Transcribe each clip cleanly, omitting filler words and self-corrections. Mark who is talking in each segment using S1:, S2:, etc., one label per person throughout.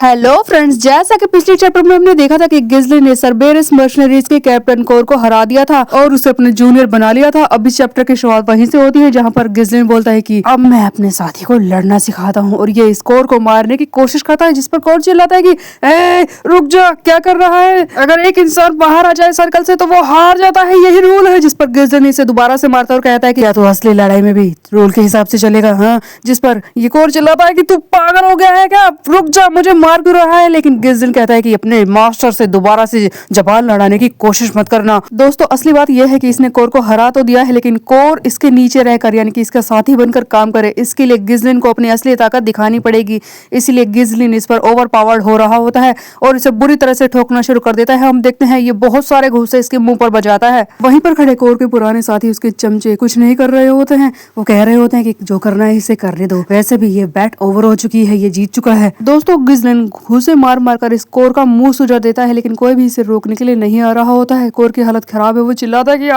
S1: Hello friends, जैसा कि पिछले चैप्टर में हमने देखा था कि गिज़ली ने सर्बेरस मर्सनरीज के कैप्टन कोर को हरा दिया था और उसे अपने जूनियर बना लिया था। अब इस चैप्टर की शुरुआत वहीं से होती है जहां पर गिज़ली बोलता है कि अब मैं अपने साथी को लड़ना सिखाता हूं और ये इस कोर को मारने की कोशिश करता है, जिस पर कोर चिल्लाता है कि ए रुक जा, क्या कर रहा है? अगर एक इंसान बाहर आ जाए सर्कल से तो वो हार जाता है, यही रूल है। जिस पर गिज़ली इसे दोबारा से मारता है और कहता है कि क्या तू असली लड़ाई में भी रूल के हिसाब से चलेगा? हाँ। जिस पर ये कोर चिल्लाता है कि तू पागल हो गया है क्या? रुक जा, मुझे मार क्यों रहा है? लेकिन गिज़ल कहता है कि अपने मास्टर से दोबारा से जबान लड़ाने की कोशिश मत करना। दोस्तों, असली बात यह है कि इसने कोर को हरा तो दिया है, लेकिन कोर इसके नीचे रहकर यानी कि इसका साथी बनकर काम करे, इसके लिए गिज़लिन को अपनी असली ताकत दिखानी पड़ेगी। इसलिए गिज़लिन इस पर ओवर पावर्ड हो रहा होता है और इसे बुरी तरह से ठोकना शुरू कर देता है। हम देखते हैं ये बहुत सारे घूंसे इसके मुंह पर बजाता है। वहीं पर खड़े कोर के पुराने साथी उसके चमचे कुछ नहीं कर रहे होते हैं। वो कह रहे होते हैं कि जो करना है इसे करने दो, वैसे भी ये बैट ओवर हो चुकी है, ये जीत चुका है। दोस्तों, गिज़लिन घूंसे मार मार कर इस कोर का मुंह सुजड़ देता है, लेकिन कोई भी इसे रोकने के लिए नहीं आ रहा होता है। कोर की हालत खराब है, वो चिल्लाता है कि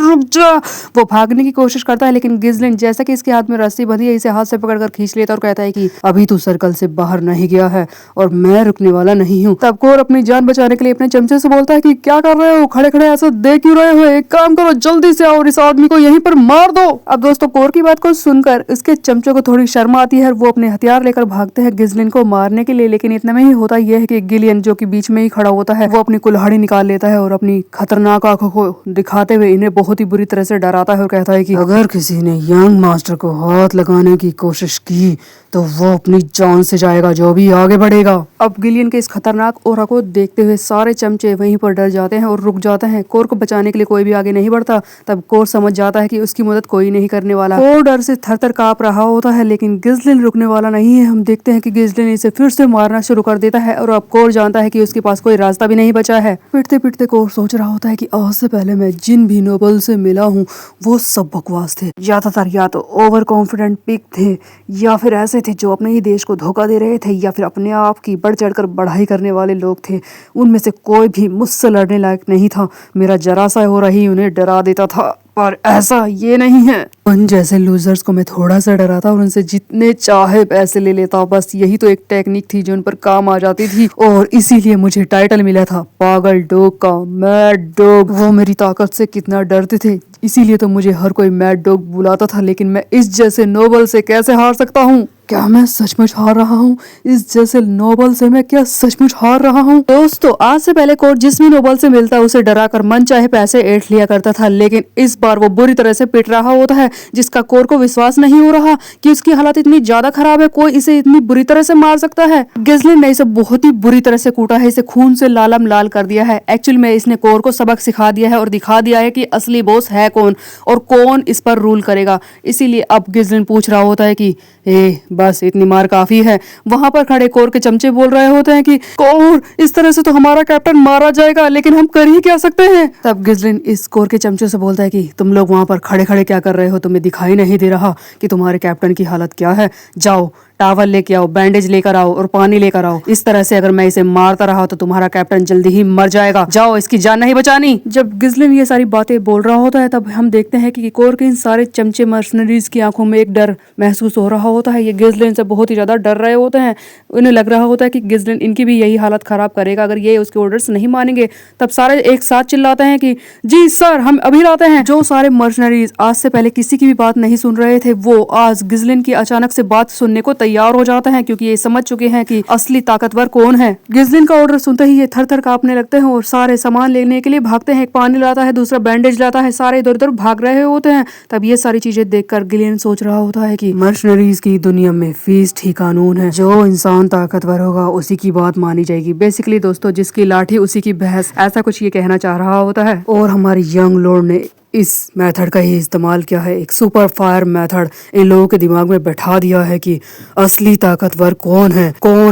S1: रुक जा। वो भागने की कोशिश करता है, लेकिन गिज़लिन जैसा कि इसके हाथ में रस्सी बंधी है इसे हाथ से पकड़कर खींच लेता है और कहता है कि अभी तू सर्कल से बाहर नहीं गया है और मैं रुकने वाला नहीं हूँ। तब कोर अपनी जान बचाने के लिए अपने चमचे से बोलता है कि क्या कर रहे हो, खड़े खड़े ऐसा देख क्यों रहे हो? एक काम करो, जल्दी से आओ और इस आदमी को यहीं पर मार दो। अब दोस्तों, कोर की बात को सुनकर इसके चमचों को थोड़ी शर्म आती है, वो अपने हथियार लेकर भागते हैं गिज़लिन को मारने के लिए। लेकिन इतना में ही होता यह है कि गिलियन जो कि बीच में ही खड़ा होता है, वो अपनी कुल्हाड़ी निकाल लेता है और अपनी खतरनाक आंखों को दिखाते हुए इन्हें बहुत ही बुरी तरह से डराता है और कहता है कि अगर किसी ने यंग मास्टर को हाथ लगाने की कोशिश की तो वो अपनी जान से जाएगा, जो भी आगे बढ़ेगा। अब गिलियन के इस खतरनाक ऑरा को देखते हुए सारे चमचे वहीं पर डर जाते हैं और रुक जाते हैं। कोर को बचाने के लिए कोई भी आगे नहीं बढ़ता। तब कोर समझ जाता है कि उसकी मदद कोई नहीं करने वाला। कोर डर से थर थर कांप रहा होता है, लेकिन गिज़लिन रुकने वाला नहीं है। हम देखते हैं कि गिज़लिन इसे फिर से मारना शुरू कर देता है और अब कोर जानता है कि उसके पास कोई रास्ता भी नहीं बचा है। पिटते पिटते कोर सोच रहा होता है कि आज से पहले मैं जिन भी नोबल से मिला हूँ वो सब बकवास थे। ज्यादातर या तो ओवर कॉन्फिडेंट पिग थे या फिर ऐसे थे जो अपने ही देश को धोखा दे रहे थे या फिर अपने आप की बढ़ चढ़कर बढ़ाई करने वाले लोग थे। उनमें से कोई भी मुझसे लड़ने लायक नहीं था। मेरा जरा सा हो रही उन्हें डरा देता था, पर ऐसा ये नहीं है। उन जैसे लूजर्स को मैं थोड़ा सा डराता और उनसे जितने चाहे पैसे ले लेता। बस यही तो एक टेक्निक थी जो उन पर काम आ जाती थी और इसीलिए मुझे टाइटल मिला था पागल डॉग का, मैड डॉग। वो मेरी ताकत से कितना डरते थे, इसीलिए तो मुझे हर कोई मैड डॉग बुलाता था। लेकिन मैं इस जैसे नोबल से कैसे हार सकता हूँ? क्या मैं सचमुच हार रहा हूँ? इस जैसे नोबल से मैं क्या सचमुच हार रहा हूँ? दोस्तों, आज से पहले कोर जिस भी नोबल से मिलता उसे डराकर मन चाहे पैसे ऐंठ लिया करता था, लेकिन इस बार वो बुरी तरह से पिट रहा होता है, जिसका कोर को विश्वास नहीं हो रहा कि उसकी हालत इतनी ज्यादा खराब है, कोई इसे इतनी बुरी तरह से मार सकता है। गिज़लिन ने इसे बहुत ही बुरी तरह से कूटा है, इसे खून से लालम लाल कर दिया है। एक्चुअली में इसने कोर को सबक सिखा दिया है और दिखा दिया है कि असली बॉस है कौन और कौन इस पर रूल करेगा। इसीलिए अब गिज़लिन पूछ रहा होता है कि बस इतनी मार काफी है। वहां पर खड़े कोर के चमचे बोल रहे होते हैं कि कोर, इस तरह से तो हमारा कैप्टन मारा जाएगा, लेकिन हम कर ही क्या सकते हैं? तब गिज़लिन इस कोर के चमचे से बोलता है कि तुम लोग वहां पर खड़े खड़े क्या कर रहे हो? तुम्हें दिखाई नहीं दे रहा कि तुम्हारे कैप्टन की हालत क्या है? जाओ, टावल लेके आओ, बैंडेज लेकर आओ और पानी लेकर आओ। इस तरह से अगर मैं इसे मारता रहा तो तुम्हारा कैप्टन जल्दी ही मर जाएगा। जाओ, इसकी जान नहीं बचानी। जब गिज़लिन ये सारी बातें बोल रहा होता है तब हम देखते हैं कि कोर के इन सारे चमचे मर्सनरीज की आंखों में एक डर महसूस हो रहा होता है। ये गिज़लिन से बहुत ही ज्यादा डर रहे होते हैं। उन्हें लग रहा होता है कि गिज़लिन इनकी भी यही हालत खराब करेगा अगर ये उसके ऑर्डर्स नहीं मानेंगे। तब सारे एक साथ चिल्लाते हैं कि जी सर, हम अभी लाते हैं। जो सारे मर्सनरीज आज से पहले किसी की भी बात नहीं सुन रहे थे, वो आज गिज़लिन की अचानक से बात सुनने को तैयार हो जाते हैं, क्योंकि ये समझ चुके हैं कि असली ताकतवर कौन है। गिज़लिन का ऑर्डर सुनते ही ये थर थर कांपने लगते हैं और सारे सामान लेने के लिए भागते हैं। एक पानी लाता है, दूसरा बैंडेज लाता है, सारे इधर उधर भाग रहे होते हैं। तब ये सारी चीजें देखकर गिलियन सोच रहा होता है कि मर्सनरीज की दुनिया में फीस्ट ही कानून है। जो इंसान ताकतवर होगा उसी की बात मानी जाएगी। बेसिकली दोस्तों, जिसकी लाठी उसी की भैंस, ऐसा कुछ ये कहना चाह रहा होता है। और हमारे यंग लॉर्ड ने इस मेथड का ही इस्तेमाल किया है, एक सुपर फायर मेथड इन लोगों के दिमाग में बैठा दिया है कि असली ताकतवर कौन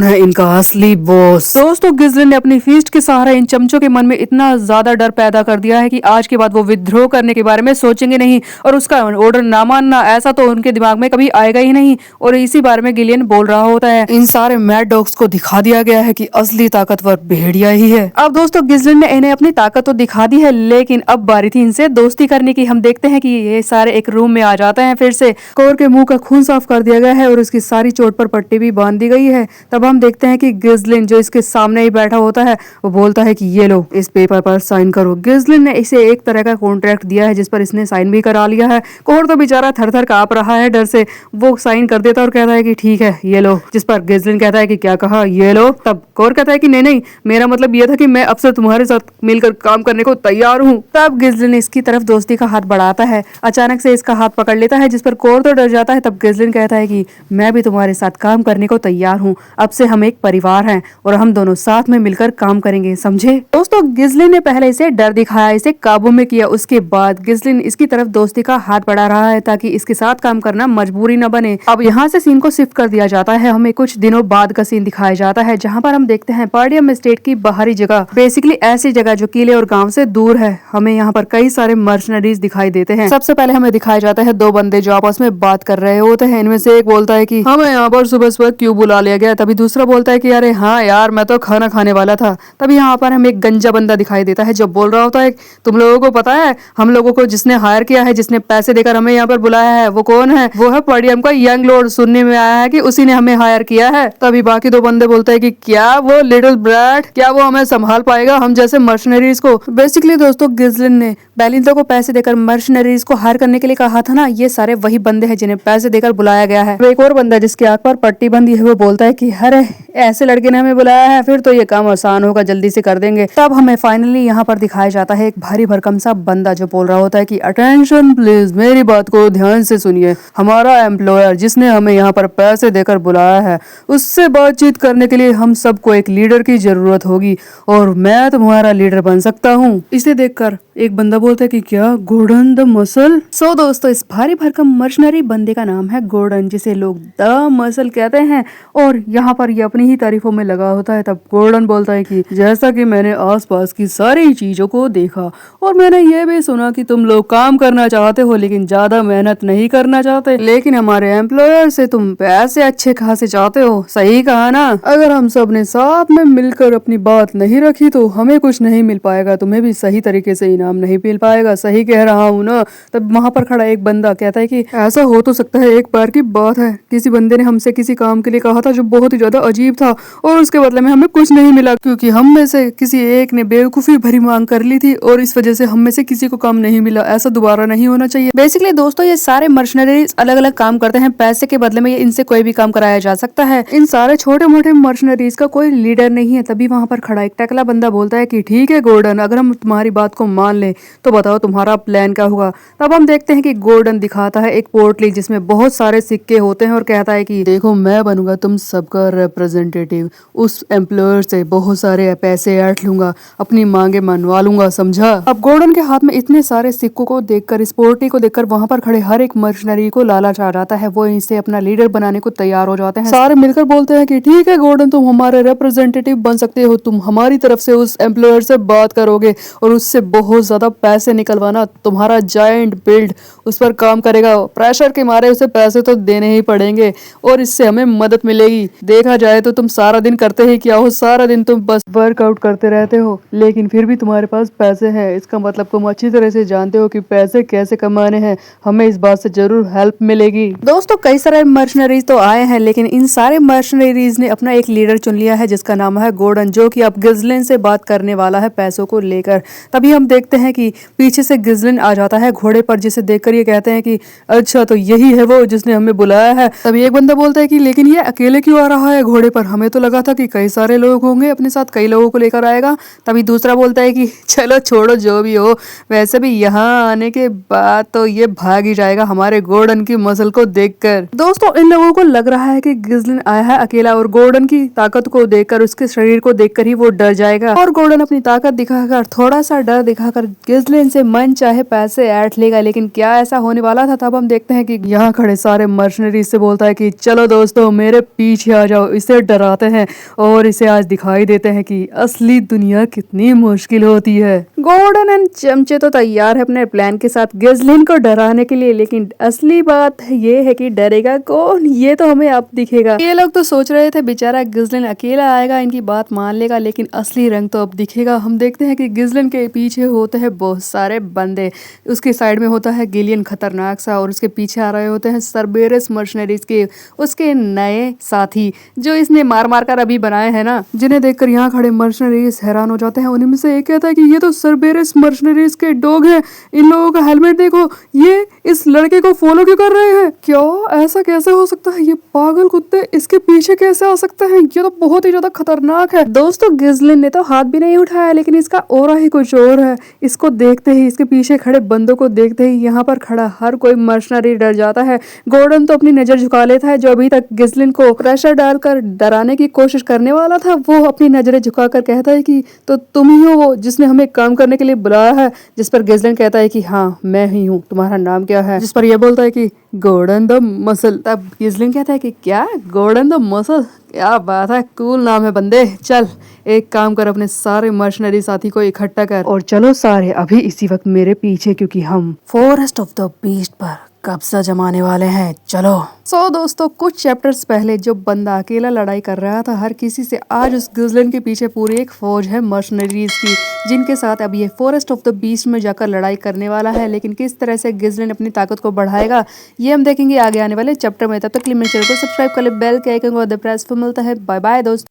S1: है इनका असली बॉस। दोस्तों, गिज़लिन ने अपनी फीस्ट के सहारे इन चमचों के मन में इतना ज्यादा डर पैदा कर दिया है कि आज के बाद वो विद्रोह करने के बारे में सोचेंगे नहीं और उसका ऑर्डर ना मानना, ऐसा तो उनके दिमाग में कभी आएगा ही नहीं। और इसी बारे में गिलियन बोल रहा होता है। इन सारे मैड डॉग्स को दिखा दिया गया है कि असली ताकतवर भेड़िया ही है। अब दोस्तों, गिज़लिन ने इन्हें अपनी ताकत तो दिखा दी है, लेकिन अब बारी थी इनसे दोस्ती करने की हम देखते हैं कि ये सारे एक रूम में आ जाते हैं। फिर से कोर के मुंह का खून साफ कर दिया गया है और उसकी सारी चोट पर पट्टी भी बांध दी गई है। तब हम देखते हैं कि गिजलिन जो इसके सामने ही बैठा होता है वो बोलता है कि ये लो इस पेपर पर साइन करो। गिजलिन ने इसे एक तरह का कॉन्ट्रैक्ट दिया है जिस पर इसने साइन भी करा लिया है। कोर तो बेचारा थर थर कांप रहा है डर से। वो साइन कर देता है और कहता है कि ठीक है ये लो, जिस पर गिजलिन कहता है कि क्या कहा, ये लो। तब कोर कहता है कि नहीं नहीं, मेरा मतलब ये था कि मैं अब से तुम्हारे साथ मिलकर काम करने को तैयार हूँ। तब गिजलिन इसकी तरफ दोस्ती का हाथ बढ़ाता है, अचानक से इसका हाथ पकड़ लेता है जिस पर कोर तो डर जाता है। तब गिजलिन कहता है कि मैं भी तुम्हारे साथ काम करने को तैयार हूँ, अब से हम एक परिवार हैं और हम दोनों साथ में मिलकर काम करेंगे, समझे। दोस्तों गिजलिन ने पहले इसे डर दिखाया, इसे काबू में किया, उसके बाद गिजलिन इसकी तरफ दोस्ती का हाथ बढ़ा रहा है ताकि इसके साथ काम करना मजबूरी न बने। अब यहाँ से सीन को शिफ्ट कर दिया जाता है, हमें कुछ दिनों बाद का सीन दिखाया जाता है जहाँ पर हम देखते हैं पार्डियम स्टेट की बाहरी जगह, बेसिकली ऐसी जगह जो किले और गांव से दूर है। हमें यहाँ पर कई सारे मर्सनरीज दिखाई देते हैं। सबसे पहले हमें दिखाया जाता है दो बंदे जो आपस में बात कर रहे होते हैं। इनमें से एक बोलता है कि हमें यहाँ पर सुबह सुबह क्यों बुला लिया गया। तभी दूसरा बोलता है कि अरे हाँ यार, मैं तो खाना खाने वाला था। तभी यहाँ पर हमें एक गंजा बंदा दिखाई देता है जो बोल रहा होता है, तुम लोगों को पता है हम लोगों को जिसने हायर किया है, जिसने पैसे देकर हमें यहाँ पर बुलाया है, वो कौन है? वो है पार्डियम का यंग लॉर्ड। सुनने में आया है कि उसी ने हमें हायर किया है। तभी बाकी दो बंदे बोलते हैं कि क्या वो लिटिल ब्रैट, क्या वो हमें संभाल पाएगा हम जैसे मर्सनरीज को। बेसिकली दोस्तों गिजलिन ने बेलिंदा को पैसे देकर मर्सनरीज को हायर करने के लिए कहा था ना, ये सारे वही बंदे हैं जिन्हें पैसे देकर बुलाया गया है। एक और बंदा जिसकी आंख पर पट्टी बंधी है वो बोलता है कि अरे ऐसे लड़के ने हमें बुलाया है, फिर तो ये काम आसान होगा, जल्दी से कर देंगे। तब हमें फाइनली यहाँ पर दिखाया जाता है एक भारी भरकम सा बंदा जो बोल रहा होता है कि अटेंशन प्लीज, मेरी बात को ध्यान से सुनिए। हमारा एम्प्लॉयर जिसने हमें यहाँ पर पैसे देकर बुलाया है, उससे बातचीत करने के लिए हम सबको एक लीडर की जरूरत होगी और मैं तुम्हारा लीडर बन सकता हूँ। इसे देखकर एक बंदा बोलता है कि क्या गोर्डन द मसल। सो दोस्तों इस भारी भरकम मर्सनरी बंदे का नाम है गोर्डन, जिसे लोग द मसल कहते हैं और यहाँ पर ये अपनी ही तारीफों में लगा होता है। तब गोर्डन बोलता है कि जैसा कि मैंने आसपास की सारी चीजों को देखा और मैंने ये भी सुना कि तुम लोग काम करना चाहते हो लेकिन ज्यादा मेहनत नहीं करना चाहते, लेकिन हमारे एम्प्लॉयर से तुम पैसे अच्छे खासे चाहते हो। सही कहा ना? अगर हम सब ने साथ में मिलकर अपनी बात नहीं रखी तो हमें कुछ नहीं मिल पाएगा, तुम्हें भी सही तरीके से इनाम नहीं मिल पाएगा। सही कह रहा हूँ ना? तब वहाँ पर खड़ा एक बंदा कहता है कि ऐसा हो तो सकता है, एक बार की बात है किसी बंदे ने हमसे किसी काम के लिए कहा था जो बहुत ही ज्यादा अजीब था और उसके बदले में हमें कुछ नहीं मिला क्योंकि हम में से किसी एक ने बेवकूफी भरी मांग कर ली थी और इस वजह से हम में से किसी को काम नहीं मिला। ऐसा दोबारा नहीं होना चाहिए। बेसिकली दोस्तों ये सारे मर्सनरीज अलग अलग काम करते हैं, पैसे के बदले में इनसे कोई भी काम कराया जा सकता है। इन सारे छोटे मोटे मर्सनरीज का कोई लीडर नहीं है। तभी वहाँ पर खड़ा एक टकला बंदा बोलता है कि ठीक है गोल्डन, अगर हम तुम्हारी बात को मान ले तो बताओ तुम्हारा प्लान क्या होगा। तब हम देखते हैं कि गोल्डन दिखाता है एक पोर्टली जिसमें बहुत सारे सिक्के होते हैं और कहता है कि देखो मैं बनूंगा तुम सबका रिप्रेजेंटेटिव, उस एम्प्लॉयर से बहुत सारे पैसे ऐंठ लूंगा, अपनी मांगे मनवा लूंगा, समझा। अब गोल्डन के हाथ में इतने सारे सिक्कों को देखकर, इस पोर्टली को देखकर वहां पर खड़े हर एक मर्सनरी को लालच आ जाता है। वो इसे अपना लीडर बनाने को तैयार हो जाते हैं। सारे मिलकर बोलते हैं कि ठीक है गोल्डन, तुम हमारे रिप्रेजेंटेटिव बन सकते हो, तुम हमारी तरफ से उस एम्प्लॉयर से बात करोगे और उससे बहुत ज्यादा पैसे निकलवाना, तुम्हारा जायंट बिल्ड उस पर काम करेगा, प्रेशर के मारे उसे पैसे तो देने ही पड़ेंगे और इससे हमें मदद मिलेगी। देखा जाए तो तुम सारा दिन करते ही क्या हो, सारा दिन तुम बस वर्कआउट करते रहते हो लेकिन फिर भी तुम्हारे पास पैसे हैं। इसका मतलब तुम अच्छी तरह से जानते हो कि पैसे कैसे कमाने हैं। हमें इस बात से जरूर हेल्प मिलेगी। दोस्तों कई सारे मर्सनरीज तो आए हैं लेकिन इन सारे मर्सनरीज ने अपना एक लीडर चुन लिया है जिसका नाम है गोल्डन, जो कि अब गिजलिन से बात करने वाला है पैसों को लेकर। तभी हम देखते हैं कि पीछे से गिजलिन आ जाता है घोड़े पर, जिसे देखकर ये कहते हैं कि अच्छा तो यही है वो जिसने हमें बुलाया है। तभी एक बंदा बोलता है कि लेकिन ये अकेले क्यों आ रहा है घोड़े पर, हमें तो लगा था कि कई सारे लोग होंगे अपने साथ, कई लोगों को लेकर आएगा। तभी दूसरा बोलता है कि चलो छोड़ो जो भी हो, वैसे भी यहाँ आने के बाद तो ये भाग ही जाएगा हमारे गोल्डन की मसल को देखकर। दोस्तों इन लोगों को लग रहा है कि गिजलिन आया है अकेला और गोल्डन की ताकत को देखकर, उसके शरीर को देखकर ही वो डर जाएगा और गोल्डन अपनी ताकत दिखाकर, थोड़ा सा डर दिखाकर गिजलिन से मन चाहे पैसे ऐंठ लेगा। लेकिन क्या ऐसा होने वाला था, तब हम देखते हैं कि यहाँ खड़े सारे मर्शनरीज से बोलता है कि चलो दोस्तों मेरे पीछे आ जाओ, इसे डराते हैं और इसे आज दिखाई देते हैं कि असली दुनिया कितनी मुश्किल होती है। गॉर्डन एंड चमचे तो तैयार है अपने प्लान के साथ गिस्लिन को डराने के लिए, लेकिन असली बात ये है कि डरेगा कौन, ये तो हमें अब दिखेगा। ये लोग तो सोच रहे थे बेचारा गिस्लिन अकेला आएगा, इनकी बात मान लेगा, लेकिन असली रंग तो अब दिखेगा। हम देखते हैं कि गिस्लिन के पीछे होते हैं बहुत सारे बंदे, उसके साइड में होता है गिलियन खतरनाक सा, और उसके पीछे आ रहे होते हैं सर्बेरस मर्शनरीज के उसके नए साथी जो इसने मार मार कर अभी बनाए हैं ना, जिन्हें देखकर यहाँ खड़े मर्शनरीज हैरान हो जाते हैं। उन्हीं में से एक कहता है कि ये तो सर्बेरस मर्शनरीज के डॉग हैं, इन लोगों का हेलमेट देखो, ये इस लड़के को फॉलो क्यों कर रहे हैं, क्या ऐसा कैसे हो सकता है, ये पागल कुत्ते इसके पीछे कैसे आ सकते हैं, ये तो बहुत ही ज्यादा खतरनाक है। दोस्तों गिस्लिन ने तो हाथ भी नहीं उठाया, लेकिन इसका ऑरा ही कुछ और है। इसको देखते ही, इसके पीछे खड़े बंदों को देखते ही यहाँ पर खड़ा हर कोई मर्शनरी डर जाता है। गॉर्डन तो अपनी नजर झुका लेता है, जो अभी तक गिस्लिन को प्रेशर डालकर डराने की कोशिश करने वाला था, वो अपनी नजरें झुकाकर कहता है कि तो तुम ही हो वो जिसने हमें काम करने के लिए बुलाया है। जिस पर गिस्लिन कहता है कि हाँ मैं ही हूँ, तुम्हारा नाम क्या है, जिस पर यह बोलता है कि गॉर्डन द मसल। तब गिस्लिन कहता है कि क्या गॉर्डन द मसल, क्या बात है, कूल नाम है बंदे, चल एक काम कर, अपने सारे मर्शनरी साथी को इकट्ठा कर और चलो सारे अभी इसी वक्त मेरे पीछे, क्योंकि हम फॉरेस्ट ऑफ द बीस्ट पर कब्जा जमाने वाले हैं, चलो। दोस्तों कुछ चैप्टर्स पहले जो बंदा अकेला लड़ाई कर रहा था हर किसी से, आज उस गिस्लिन के पीछे पूरी एक फौज है मर्शनरीज की, जिनके साथ अब ये फॉरेस्ट ऑफ द बीस्ट में जाकर लड़ाई करने वाला है। लेकिन किस तरह से गिस्लिन अपनी ताकत को बढ़ाएगा ये हम देखेंगे आगे आने वाले चैप्टर में। तब तक के लिए मेरे चैनल को सब्सक्राइब कर ले, बेल के आइकन को प्रेस पर मिलता है। बाय बाय दोस्तों।